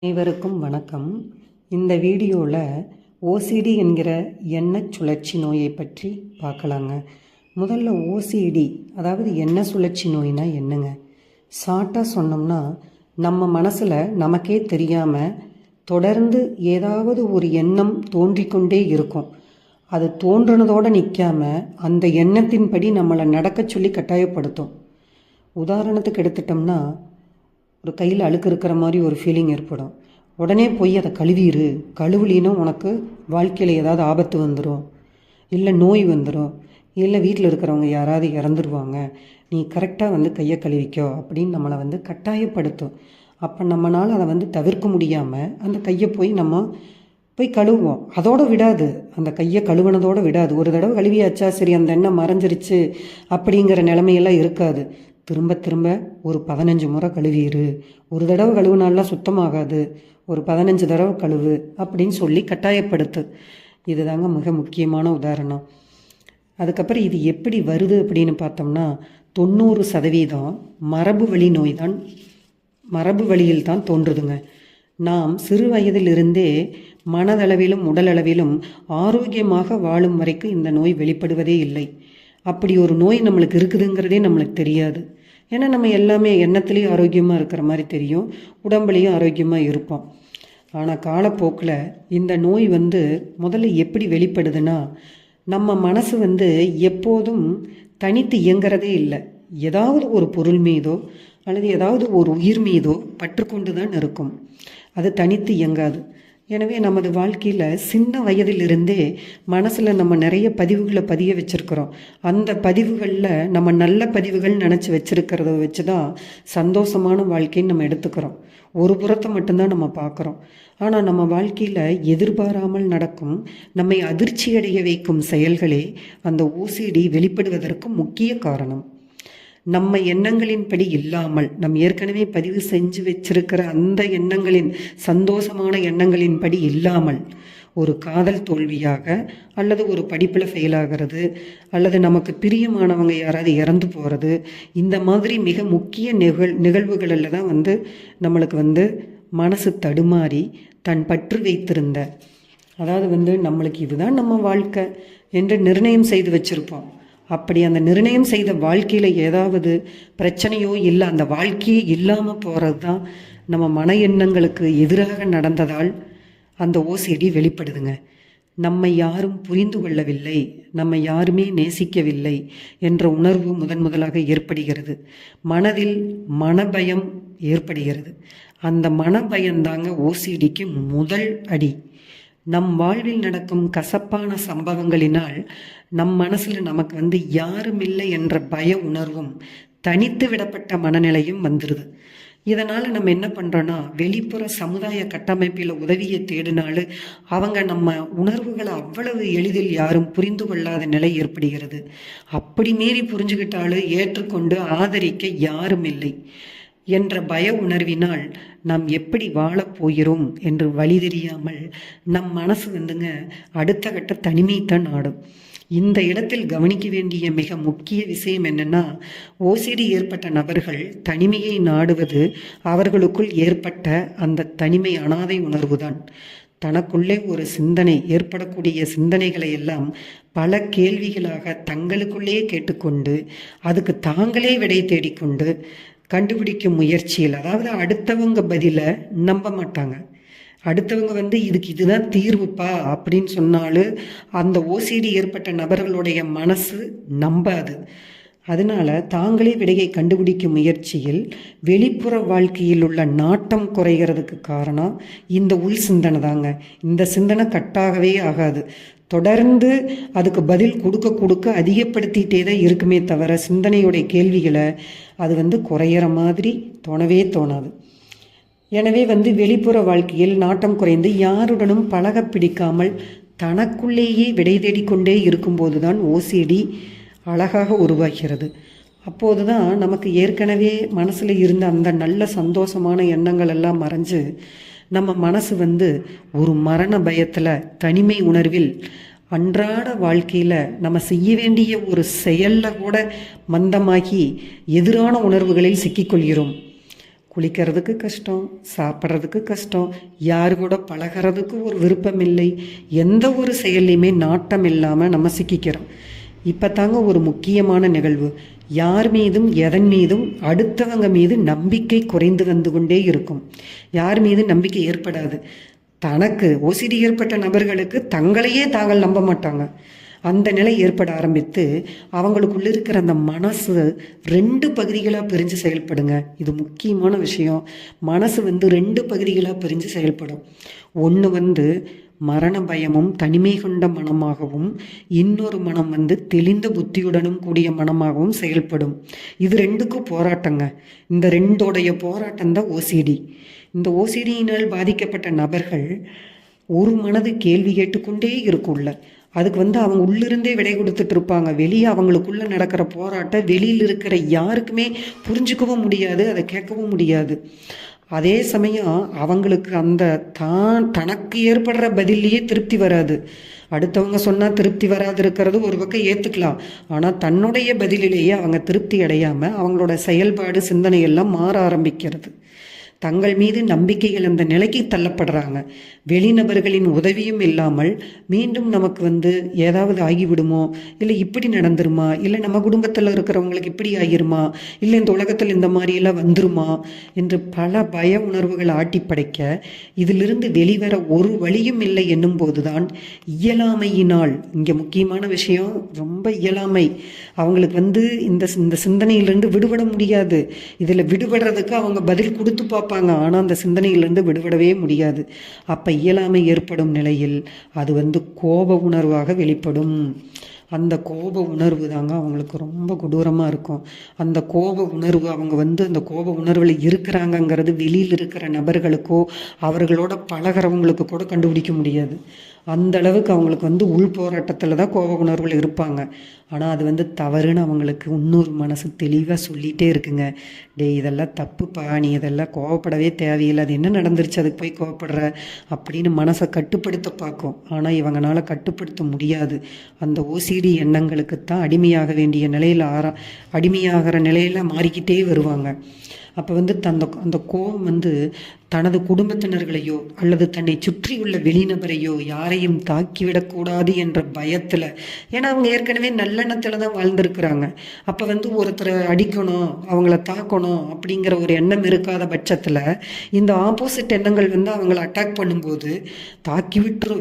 அனைவருக்கும் வணக்கம். இந்த வீடியோவில் ஓசிடி என்கிற எண்ணெய் சுழற்சி நோயை பற்றி பார்க்கலாங்க. முதல்ல ஓசிடி அதாவது எண்ணெய் சுழற்சி நோய்னா என்னங்க? ஷார்ட்டாக சொன்னோம்னா நம்ம மனசில் நமக்கே தெரியாமல் தொடர்ந்து ஏதாவது ஒரு எண்ணம் தோன்றிக்கொண்டே இருக்கும். அது தோன்றுனதோடு நிற்காமல் அந்த எண்ணத்தின்படி நம்மளை நடக்க சொல்லி கட்டாயப்படுத்தும். உதாரணத்துக்கு எடுத்துட்டோம்னா, ஒரு கையில் அழுக்கு இருக்கிற மாதிரி ஒரு ஃபீலிங் ஏற்படும். உடனே போய் அதை கழுவிடு, கழுவுலின்னா உனக்கு வாழ்க்கையில் ஏதாவது ஆபத்து வந்துடும், இல்லை நோய் வந்துடும், இல்லை வீட்டில் இருக்கிறவங்க யாராவது இறந்துருவாங்க, நீ கரெக்டாக கையை கழுவிக்கோ அப்படின்னு நம்மளை கட்டாயப்படுத்தும். அப்போ நம்மளால் அதை தவிர்க்க முடியாமல் அந்த கையை போய் கழுவுவோம். அதோடு விடாது, அந்த கையை கழுவுனதோடு விடாது. ஒரு தடவை கழுவியாச்சா சரி அந்த எண்ணெய் மறைஞ்சிருச்சு அப்படிங்கிற நிலைமையெல்லாம் இருக்காது. திரும்ப திரும்ப ஒரு 15 முறை கழுவிடு, ஒரு தடவை கழுவுனாலாம் சுத்தமாகாது, ஒரு 15 தடவை கழுவு அப்படின்னு சொல்லி கட்டாயப்படுத்து. இதுதாங்க மிக முக்கியமான உதாரணம். அதுக்கப்புறம் இது எப்படி வருது அப்படின்னு பார்த்தோம்னா 90% மரபு வழி நோய் தான், மரபு வழியில் தான் தோன்றுதுங்க. நாம் சிறு வயதிலிருந்தே மனதளவிலும் உடலளவிலும் ஆரோக்கியமாக வாழும் வரைக்கும் இந்த நோய் வெளிப்படுவதே இல்லை. அப்படி ஒரு நோய் நம்மளுக்கு இருக்குதுங்கிறதே நம்மளுக்கு தெரியாது. ஏன்னா நம்ம எல்லாமே எண்ணத்துலேயும் ஆரோக்கியமாக இருக்கிற மாதிரி தெரியும், உடம்புலையும் ஆரோக்கியமாக இருப்போம். ஆனால் காலப்போக்கில் இந்த நோய் முதல்ல எப்படி வெளிப்படுதுன்னா, நம்ம மனசு எப்போதும் தனித்து இயங்கிறதே இல்லை. ஏதாவது ஒரு பொருள் மீதோ அல்லது ஏதாவது ஒரு உயிர் மீதோ பற்றுக்கொண்டு தான் இருக்கும். அது தனித்து இயங்காது. எனவே நமது வாழ்க்கையில் சின்ன வயதிலிருந்தே மனசில் நம்ம நிறைய பதிவுகளை பதிய வச்சுருக்கிறோம். அந்த பதிவுகளில் நம்ம நல்ல பதிவுகள் நினச்சி வச்சுருக்கிறத வச்சு தான் சந்தோஷமான வாழ்க்கைன்னு நம்ம எடுத்துக்கிறோம். ஒரு புறத்தை மட்டும்தான் நம்ம பார்க்குறோம். ஆனால் நம்ம வாழ்க்கையில் எதிர்பாராமல் நடக்கும், நம்மை அதிர்ச்சியடைய வைக்கும் செயல்களே அந்த ஓசிடி வெளிப்படுவதற்கு முக்கிய காரணம். நம்ம எண்ணங்களின்படி இல்லாமல், நம் ஏற்கனவே பதிவு செஞ்சு வச்சிருக்கிற அந்த எண்ணங்களின், சந்தோஷமான எண்ணங்களின்படி இல்லாமல், ஒரு காதல் தோல்வியாக அல்லது ஒரு படிப்பில் ஃபெயிலாகிறது அல்லது நமக்கு பிரியமானவங்க யாராவது இறந்து போகிறது, இந்த மாதிரி மிக முக்கிய நிகழ்வுகளில் தான் நம்மளுக்கு மனசு தடுமாறி தன் பற்று வைத்திருந்த, அதாவது நம்மளுக்கு இதுதான் நம்ம வாழ்க்கை என்று நிர்ணயம் செய்து வச்சுருப்போம். அப்படி அந்த நிர்ணயம் செய்த வாழ்க்கையில் ஏதாவது பிரச்சனையோ இல்லை, அந்த வாழ்க்கையே இல்லாமல் போகிறது தான் நம்ம மன எண்ணங்களுக்கு எதிராக நடந்ததால் அந்த ஓசிடி வெளிப்படுதுங்க. நம்மை யாரும் புரிந்து கொள்ளவில்லை, நம்மை யாருமே நேசிக்கவில்லை என்ற உணர்வு முதலாக ஏற்படுகிறது. மனதில் மனபயம் ஏற்படுகிறது. அந்த மனபயம்தாங்க ஓசிடிக்கு முதல் அடி. நம் வாழ்வில் நடக்கும் கசப்பான சம்பவங்களினால் நம் மனசில் நமக்கு யாரும் இல்லை என்ற பய உணர்வும் தனித்து விடப்பட்ட மனநிலையும் வந்துடுது. இதனால் நம்ம என்ன பண்ணுறோன்னா, வெளிப்புற சமுதாய கட்டமைப்பில் உதவியை தேடினாலும் அவங்க நம்ம உணர்வுகளை அவ்வளவு எளிதில் யாரும் புரிந்து கொள்ளாத நிலை ஏற்படுகிறது. அப்படி மீறி புரிஞ்சுக்கிட்டாலும் ஏற்றுக்கொண்டு ஆதரிக்க யாரும் இல்லை என்ற பய உணர்வினால் நாம் எப்படி வாழப்போகிறோம் என்று வழி தெரியாமல் நம் மனசு அடுத்த கட்ட தனிமைத்தான் நாடும். இந்த இடத்தில் கவனிக்க வேண்டிய மிக முக்கிய விஷயம் என்னென்னா, ஓசிடி ஏற்பட்ட நபர்கள் தனிமையை நாடுவது அவர்களுக்குள் ஏற்பட்ட அந்த தனிமை அனாதை உணர்வு தான். தனக்குள்ளே ஒரு சிந்தனை ஏற்படக்கூடிய சிந்தனைகளை எல்லாம் பல கேள்விகளாக தங்களுக்குள்ளே கேட்டுக்கொண்டு அதுக்கு தாங்களே விடை தேடிக்கொண்டு கண்டுபிடிக்கும் முயற்சியில், அதாவது அடுத்தவங்க பதிலை நம்ப மாட்டாங்க. அடுத்தவங்க இதுக்கு இதுதான் தீர்வுப்பா அப்படின்னு சொன்னாலும் அந்த ஓசிடி ஏற்பட்ட நபர்களுடைய மனசு நம்பாது. அதனால தாங்களே விடையை கண்டுபிடிக்கும் முயற்சியில் வெளிப்புற வாழ்க்கையில் உள்ள நாட்டம் குறைகிறதுக்கு காரணம் இந்த உள் சிந்தனை தாங்க. இந்த சிந்தனை கட்டாகவே ஆகாது. தொடர்ந்து அதுக்கு பதில் கொடுக்க அதிகப்படுத்திகிட்டே தான் இருக்குமே தவிர சிந்தனையுடைய கேள்விகளை அது குறையிற மாதிரி தோணவே தோணாது. எனவே வெளிப்புற வாழ்க்கையில் நாட்டம் குறைந்து யாருடனும் பழக பிடிக்காமல் தனக்குள்ளேயே விடை தேடிக்கொண்டே இருக்கும்போது தான் ஓசிடி அழகாக உருவாகிறது. அப்போது தான் நமக்கு ஏற்கனவே மனசில் இருந்த அந்த நல்ல சந்தோஷமான எண்ணங்கள் எல்லாம் மறைஞ்சு நம்ம மனசு ஒரு மரண பயத்தில், தனிமை உணர்வில், அன்றாட வாழ்க்கையில் நம்ம செய்ய வேண்டிய ஒரு செயலில் கூட மந்தமாகி எதிரான உணர்வுகளில் சிக்கிக்கொள்கிறோம். குளிக்கிறதுக்கு கஷ்டம், சாப்பிட்றதுக்கு கஷ்டம், யாரு கூட பழகிறதுக்கு ஒரு விருப்பம் இல்லை, எந்த ஒரு செயல்லையுமே நாட்டம் இல்லாமல் நம்ம சிக்கிக்கிறோம். இப்போ தாங்க ஒரு முக்கியமான நிகழ்வு. யார் மீதும் எதன் மீதும் அடுத்தவங்க மீது நம்பிக்கை குறைந்து வந்து கொண்டே இருக்கும். யார் மீது நம்பிக்கை ஏற்படாது. தனக்கு ஓசிடி ஏற்பட்ட நபர்களுக்கு தங்களையே தாங்கள் நம்ப மாட்டாங்க. அந்த நிலை ஏற்பட ஆரம்பித்து அவங்களுக்குள்ள இருக்கிற அந்த மனசு 2 பகுதிகளாக பிரிஞ்சு செயல்படுங்க. இது முக்கியமான விஷயம். மனசு 2 பகுதிகளாக பிரிஞ்சு செயல்படும். ஒன்று மரண பயமும் தனிமை கொண்ட மனமாகவும், இன்னொரு மனம் தெளிந்த புத்தியுடனும் கூடிய மனமாகவும் செயல்படும். இது 2க்கும் போராட்டங்க. இந்த 2ஓடைய போராட்டம் தான் ஓசிடி. இந்த ஓசிடியினால் பாதிக்கப்பட்ட நபர்கள் ஒரு மனது கேள்வி கேட்டுக்கொண்டே இருக்கும்ல. அதுக்கு அவங்க உள்ளிருந்தே விடை கொடுத்துட்டு இருப்பாங்க. வெளியே அவங்களுக்குள்ள நடக்கிற போராட்டம் வெளியில் இருக்கிற யாருக்குமே புரிஞ்சுக்கவும் முடியாது, அதை கேட்கவும் முடியாது. அதே சமயம் அவங்களுக்கு அந்த தனக்கு ஏற்படுற பதிலையே திருப்தி வராது. அடுத்தவங்க சொன்னால் திருப்தி வராது இருக்கிறது ஒரு பக்கம் ஏற்றுக்கலாம். ஆனால் தன்னுடைய பதிலிலேயே அவங்க திருப்தி அடையாமல் அவங்களோட செயல்பாடு சிந்தனையெல்லாம் மாற ஆரம்பிக்கிறது. தங்கள் மீது நம்பிக்கைகள் அந்த நிலைக்கு தள்ளப்படுறாங்க. வெளிநபர்களின் உதவியும் இல்லாமல் மீண்டும் நமக்கு ஏதாவது ஆகிவிடுமோ, இல்லை இப்படி நடந்துருமா, இல்லை நம்ம குடும்பத்தில் இருக்கிறவங்களுக்கு இப்படி ஆகிருமா, இல்லை இந்த உலகத்தில் இந்த மாதிரியெல்லாம் வந்துருமா என்று பல பய உணர்வுகள் ஆட்டி படைக்க இதிலிருந்து வெளிவர ஒரு வழியும் இல்லை என்னும் போதுதான் இயலாமையினால், இங்கே முக்கியமான விஷயம் ரொம்ப இயலாமை. அவங்களுக்கு இந்த சிந்தனையிலிருந்து விடுபட முடியாது. இதில் விடுபடுறதுக்கு அவங்க பதில் கொடுத்து பார்ப்பாங்க. ஆனால் அந்த சிந்தனையிலிருந்து விடுபடவே முடியாது. அப்போ இயலாமை ஏற்படும் நிலையில் அது கோப உணர்வாக வெளிப்படும். அந்த கோப உணர்வு தாங்க அவங்களுக்கு ரொம்ப கொடூரமாக இருக்கும். அந்த கோப உணர்வு அவங்க அந்த கோப உணர்வில் இருக்கிறாங்கங்கிறது வெளியில் இருக்கிற நபர்களுக்கோ அவர்களோட பழகிறவங்களுக்கு கூட கண்டுபிடிக்க முடியாது. அந்த அளவுக்கு அவங்களுக்கு உள் போராட்டத்தில் தான் கோப உணர்வில் இருப்பாங்க. ஆனால் அது தவறுன்னு அவங்களுக்கு இன்னொரு மனசு தெளிவாக சொல்லிகிட்டே இருக்குங்க. இதெல்லாம் தப்புப்பா, நீ இதெல்லாம் கோவப்படவே தேவையில்லை, அது என்ன நடந்துருச்சு அதுக்கு போய் கோவப்படுற அப்படின்னு மனசை கட்டுப்படுத்த பார்க்கும். ஆனால் இவங்களால கட்டுப்படுத்த முடியாது. அந்த ஓசிடி எண்ணங்களுக்கு தான் அடிமையாக வேண்டிய நிலையில் அடிமையாகிற நிலையில் மாறிக்கிட்டே வருவாங்க. அப்போ அந்த கோபம் தனது குடும்பத்தினர்களையோ அல்லது தன்னை சுற்றியுள்ள வெளிநபரையோ யாரையும் தாக்கிவிடக்கூடாது என்ற பயத்தில், ஏன்னா அவங்க ஏற்கனவே நல்லெண்ணத்தில் தான் வாழ்ந்துருக்குறாங்க. அப்போ ஒருத்தரை அடிக்கணும், அவங்கள தாக்கணும் அப்படிங்கிற ஒரு எண்ணம் இருக்காத பட்சத்தில் இந்த ஆப்போசிட் எண்ணங்கள் அவங்கள அட்டாக் பண்ணும்போது தாக்கி விட்டு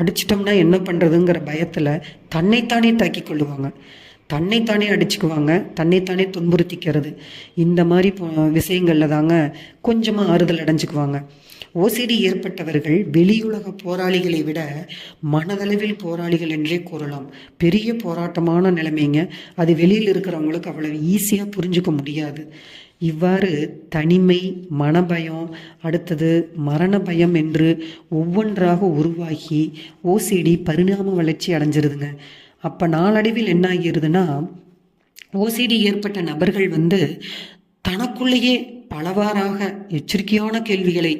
அடிச்சிட்டோம்னா என்ன பண்ணுறதுங்கிற பயத்தில் தன்னைத்தானே தாக்கி கொள்ளுவாங்க, தன்னைத்தானே அடிச்சுக்குவாங்க, தன்னைத்தானே துன்புறுத்திக்கிறது. இந்த மாதிரி விஷயங்களில் தாங்க கொஞ்சமாக ஆறுதல் அடைஞ்சுக்குவாங்க. ஓசிடி ஏற்பட்டவர்கள் வெளியுலக போராளிகளை விட மனதளவில் போராளிகள் என்றே கூறலாம். பெரிய போராட்டமான நிலைமைங்க. அது வெளியில் இருக்கிறவங்களுக்கு அவ்வளவு ஈஸியாக புரிஞ்சுக்க முடியாது. இவ்வாறு தனிமை, மனபயம், அடுத்தது மரண பயம் என்று ஒவ்வொன்றாக உருவாகி ஓசிடி பரிணாம வளர்ச்சி அடைஞ்சிருதுங்க. அப்போ நாளடைவில் என்ன ஆகிருதுன்னா, ஓசிடி ஏற்பட்ட நபர்கள் தனக்குள்ளேயே பலவாறாக எச்சரிக்கையான கேள்விகளை,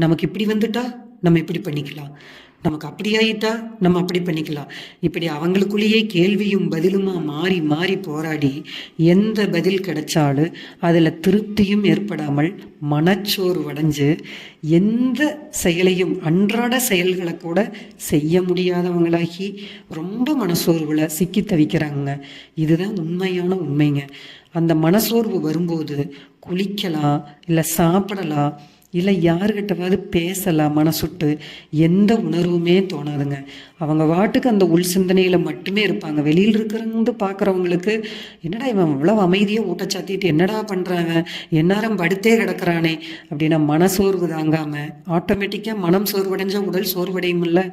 நமக்கு இப்படி வந்துட்டா நம்ம இப்படி பண்ணிக்கலாம், நமக்கு அப்படி ஆயிட்டா நம்ம அப்படி பண்ணிக்கலாம், இப்படி அவங்களுக்குள்ளேயே கேள்வியும் பதிலுமா மாறி மாறி போராடி எந்த பதில் கிடைச்சாலும் அதில் திருப்தியும் ஏற்படாமல் மனச்சோர்வடைஞ்சு எந்த செயலையும் அன்றாட செயல்களை கூட செய்ய முடியாதவங்களாகி ரொம்ப மனசோர்வில் சிக்கி தவிக்கிறாங்க. இதுதான் உண்மையான உண்மைங்க. அந்த மனசோர்வு வரும்போது குளிக்கலாம், இல்லை சாப்பிடலாம், இல்லை யாருக்கிட்டவாது பேசலாம், மனசுட்டு எந்த உணர்வுமே தோணாதுங்க. அவங்க வாட்டுக்கு அந்த உள் சிந்தனையில் மட்டுமே இருப்பாங்க. வெளியில் இருக்கிறவங்க பார்க்குறவங்களுக்கு என்னடா இவன் இவ்வளோ அமைதியாக ஊட்டச்சாத்திட்டு என்னடா பண்ணுறாங்க, எந்நேரம் படுத்தே கிடக்கிறானே அப்படின்னா மனசோர்வு தாங்காமல் ஆட்டோமேட்டிக்காக மனம் சோர்வடைஞ்சால் உடல் சோர்வடையும் இல்லை,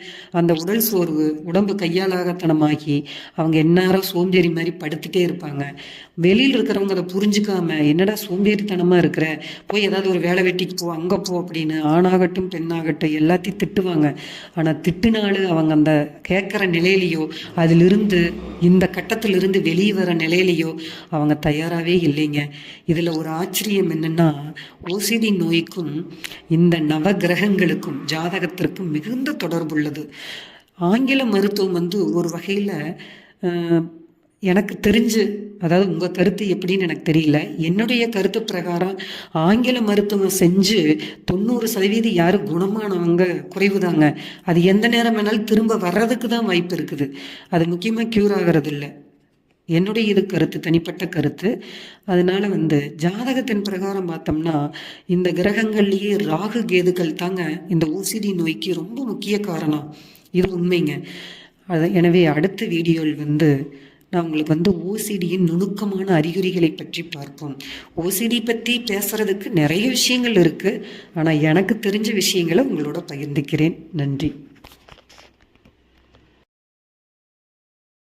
அந்த உடல் சோர்வு உடம்பு கையாலாகத்தனமாகி அவங்க எந்நேரம் சோம்பேறி மாதிரி படுத்துகிட்டே இருப்பாங்க. வெளியில் இருக்கிறவங்க அதை புரிஞ்சுக்காம என்னடா சோம்பேறித்தனமாக இருக்கிற, போய் ஏதாவது ஒரு வேலை வெட்டிக்கு போ, அங்கே போ அப்படின்னு ஆணாகட்டும் பெண்ணாகட்டும் எல்லாத்தையும் திட்டுவாங்க. ஆனால் திட்டுனாலும் அவங்க அந்த கேட்குற நிலையிலையோ அதிலிருந்து இந்த கட்டத்திலிருந்து வெளியே வர நிலையிலையோ அவங்க தயாராகவே இல்லைங்க. இதில் ஒரு ஆச்சரியம் என்னென்னா, ஓசிடி நோய்க்கும் இந்த நவ கிரகங்களுக்கும் ஜாதகத்திற்கும் மிகுந்த தொடர்புள்ளது. ஆங்கில மருத்துவம் ஒரு வகையில் எனக்கு தெரிஞ்சு, அதாவது உங்கள் கருத்து எப்படின்னு எனக்கு தெரியல, என்னுடைய கருத்து பிரகாரம் ஆங்கில மருத்துவம் செஞ்சு 90% யாரும் குணமானவங்க குறைவுதாங்க. அது எந்த நேரம் வேணாலும் திரும்ப வர்றதுக்கு தான் வாய்ப்பு இருக்குது. அது முக்கியமாக க்யூர் ஆகிறது இல்லை. என்னுடைய இது கருத்து, தனிப்பட்ட கருத்து. அதனால ஜாதகத்தின் பிரகாரம் பார்த்தோம்னா இந்த கிரகங்கள்லேயே ராகு கேதுக்கள் தாங்க இந்த ஓசிடி நோய்க்கு ரொம்ப முக்கிய காரணம். இது உண்மைங்க. எனவே அடுத்த வீடியோவில் நான் உங்களுக்கு ஓசிடியின் நுணுக்கமான அறிகுறிகளை பற்றி பார்ப்போம். ஓசிடி பற்றி பேசுகிறதுக்கு நிறைய விஷயங்கள் இருக்குது. ஆனால் எனக்கு தெரிஞ்ச விஷயங்களை உங்களோட பகிர்ந்துக்கிறேன். நன்றி.